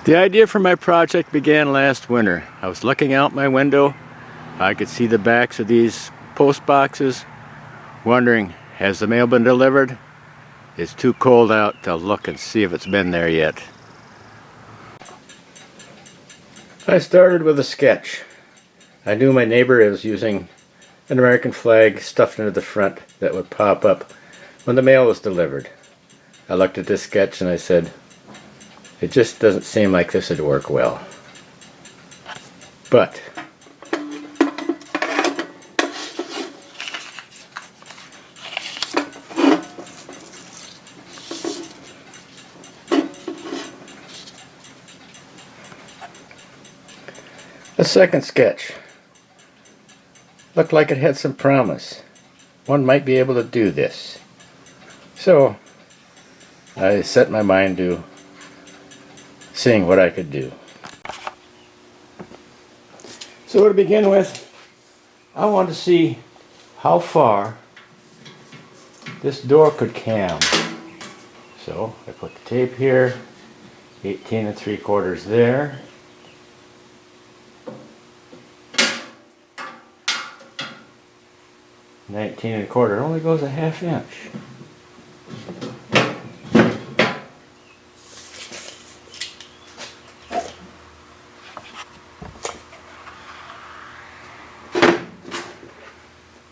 The idea for my project began last winter. I was looking out my window. I could see the backs of these post boxes, wondering, has the mail been delivered? It's too cold out to look and see if it's been there yet. I started with a sketch. I knew my neighbor was using an American flag stuffed into the front that would pop up when the mail was delivered. I looked at this sketch and I said, it just doesn't seem like this would work well. But a second sketch looked like it had some promise. One might be able to do this. So I set my mind to seeing what I could do. So to begin with, I wanted to see how far this door could cam. So I put the tape here, 18 3/4 there. $19 1/4 only goes a ½ inch.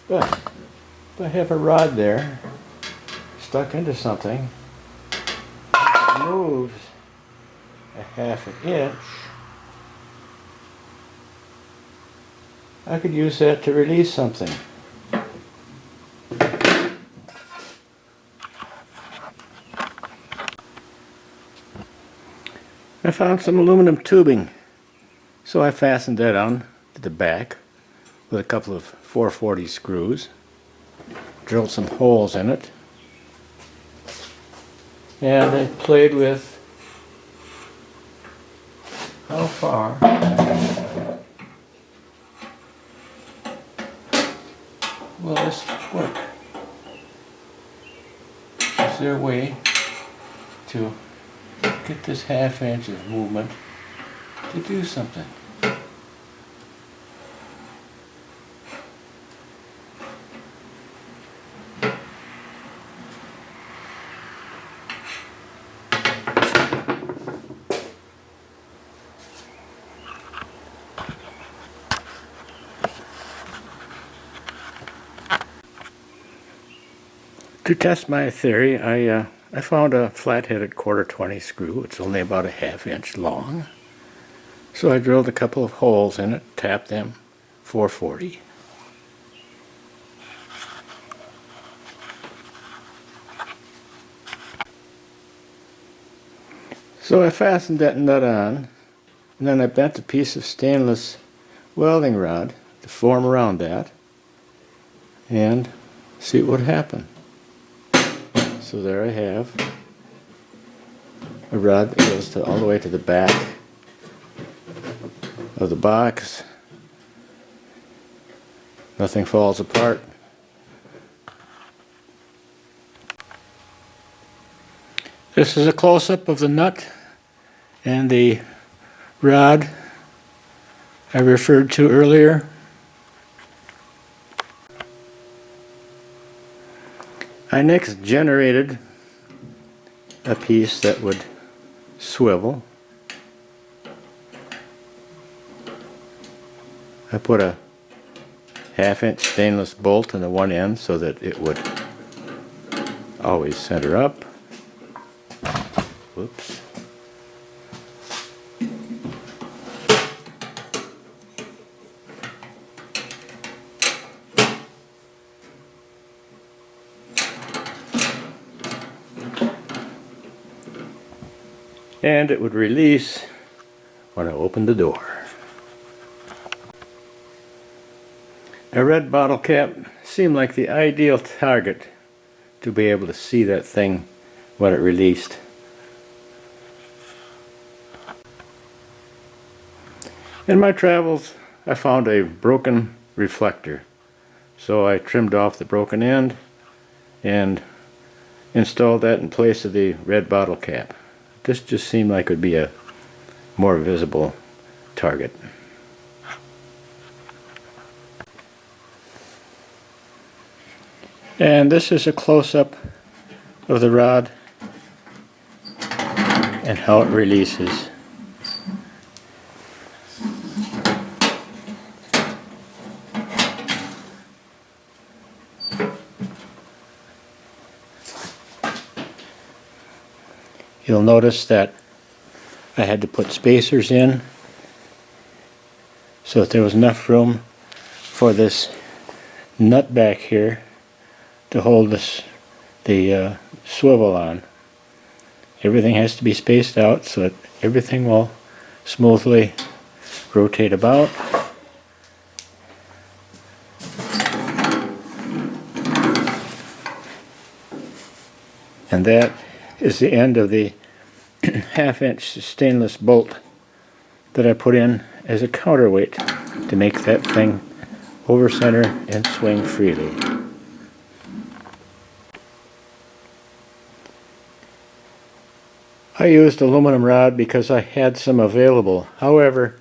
But if I have a rod there stuck into something, it moves a ½ inch, I could use that to release something. I found some aluminum tubing, so I fastened that on to the back with a couple of 440 screws, drilled some holes in it, and I played with how far will this work. Is there a way to get this ½ inch of movement to do something? To test my theory, I found a flat-headed 1/4-20 screw. It's only about a ½ inch long. So I drilled a couple of holes in it, tapped them, 440. So I fastened that nut on, and then I bent a piece of stainless welding rod to form around that, and see what would happen. So there I have a rod that goes all the way to the back of the box. Nothing falls apart. This is a close-up of the nut and the rod I referred to earlier. I next generated a piece that would swivel. I put a ½ inch stainless bolt in the one end so that it would always center up. Whoops. And it would release when I opened the door. A red bottle cap seemed like the ideal target to be able to see that thing when it released. In my travels, I found a broken reflector, so I trimmed off the broken end and installed that in place of the red bottle cap. This just seemed like it would be a more visible target. And this is a close-up of the rod and how it releases. You'll notice that I had to put spacers in so that there was enough room for this nut back here to hold the swivel on. Everything has to be spaced out so that everything will smoothly rotate about. And that is the end of the half-inch stainless bolt that I put in as a counterweight to make that thing over center and swing freely. I used aluminum rod because I had some available. However,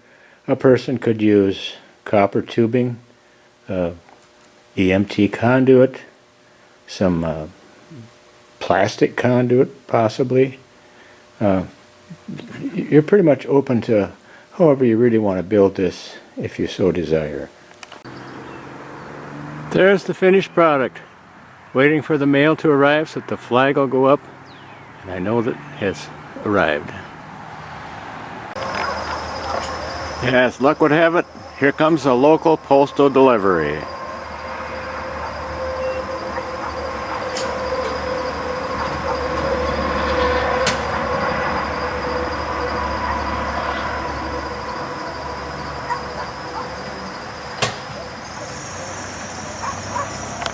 a person could use copper tubing, EMT conduit, some plastic conduit possibly. You're pretty much open to however you really want to build this if you so desire. There's the finished product. Waiting for the mail to arrive so that the flag will go up, and I know that it has arrived. As luck would have it, here comes a local postal delivery.